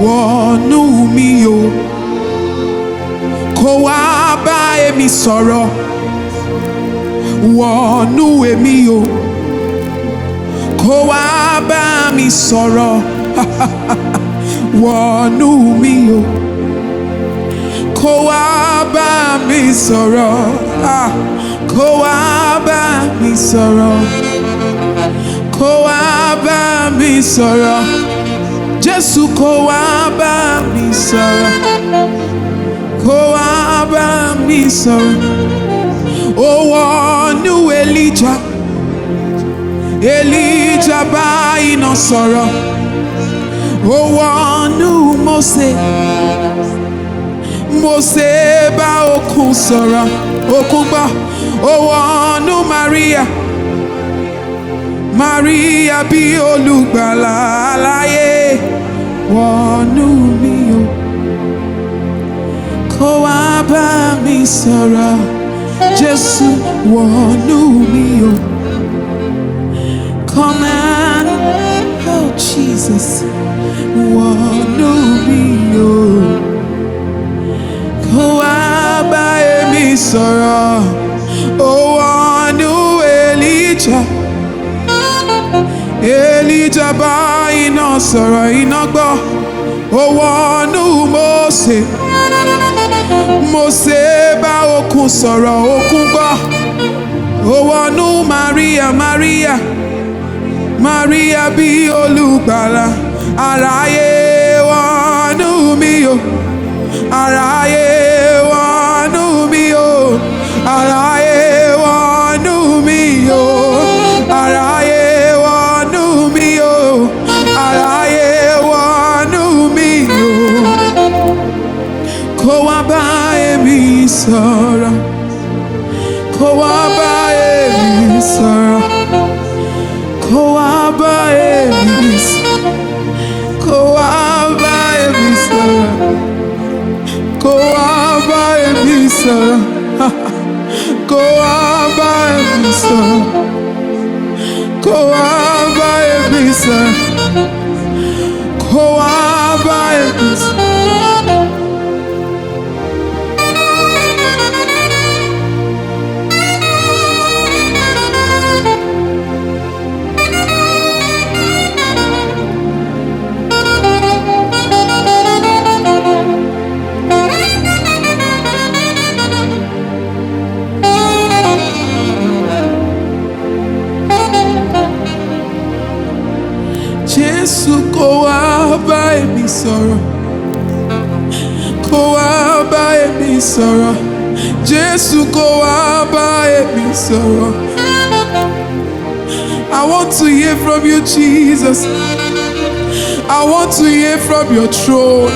wọnú mi o, kó wá bá èmi sọ̀rọ̀, wọnú èmi o, kó wá bá mi sọ̀rọ̀, wọnú mi o, kó wá bá mi sọ̀rọ̀, kó wá bá mi sọ̀rọ̀, kó wá bá mi sọ̀rọ̀, Jésù kó wá bá mi sọ̀rọ̀, kó wá bá mi sọ̀rọ̀. Ó wọnú Elijah, Elijah bá iná sọ̀rọ̀. Ó wọnú Mósè, Mósè bá òkun sọ̀rọ̀, òkun gbọ́. Ó wọnú Maria, Maria bí olùgbàlà aláyé. Wọnú mi o, kó wá bá mi sọ̀rọ̀, Jésù wọnú mi o. Come and, oh Jesus, wọnú mi o, kó wá bá mi sọ̀rọ̀. Ó wọnú Elijah, Elijah bá iná sọ̀rọ̀, iná gbọ́. Ó wọnú Mósè, Mósè bá òkun sọ̀rọ̀, òkun gbọ́. Ó wọnú Maria, Maria, Maria bí olùgbàlà aráyé. Wọnú mi o, aráyé wọnú mi o, aráyé wọnú mi o, aráyé wọnú mi o, aráyé wọnú mi o, kó wá bá èmi sọ̀rọ̀, kó wá bá èmi sọ̀rọ̀, kó wá bá èmi sọ̀rọ̀, kó wá bá èmi sọ̀rọ̀, kó wá bá èmi sọ̀rọ̀, kó wá bá èmi sọ̀rọ̀, kó wá bá èmi sọ̀rọ̀, kó wá bá èmi sọ̀rọ̀. Jésù kó wá bá èmi sọ̀rọ̀, kó wá bá èmi sọ̀rọ̀, Jésù kó wá bá èmi sọ̀rọ̀. I want to hear from you, Jesus. I want to hear from your throne.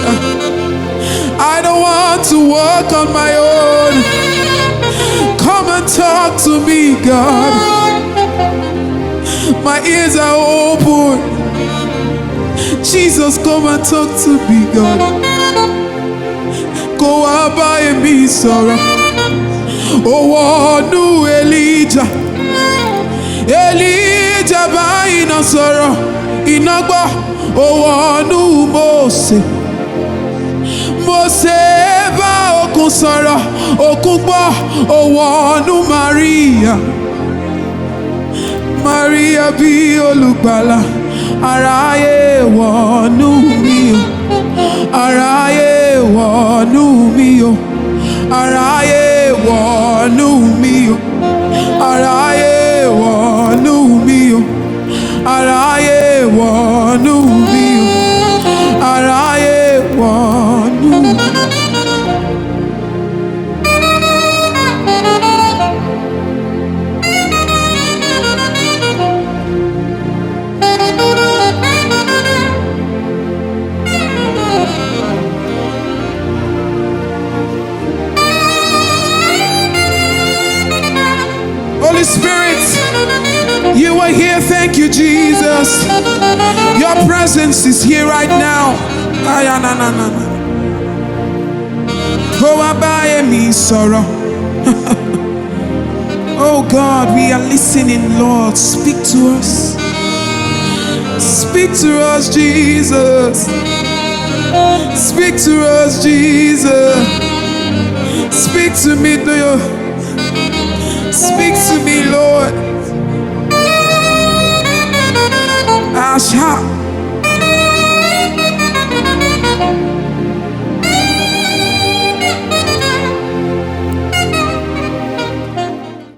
I don't want to walk on my own. Come and talk to me, God. My ears are open. Jesus, come and talk to me, God. Kó wá bá èmi sọ̀rọ̀. Ó wọnú Elijah, Elijah bá iná sọ̀rọ̀, iná gbọ́. Ó wọnú Mósè, Mósè bá òkun sọ̀rọ̀, òkun gbọ́. Ó wọnú Maria, Maria bí olùgbàlà aráyé. Wọnú mi o, aráyé wọnú mi o, aráyé wọnú mi o, aráyé wọnú mi o, aráyé wọnú mi o, aráyé wọnú mi o. Holy Spirit, you are here. Thank you, Jesus. Your presence is here right now. Kó wá bá èmi sọ̀rọ̀. Oh God, we are listening, Lord. Speak to us. Speak to us, Jesus. Speak to us, Jesus. Speak to me, do you? Speak to me, Lord. Asha.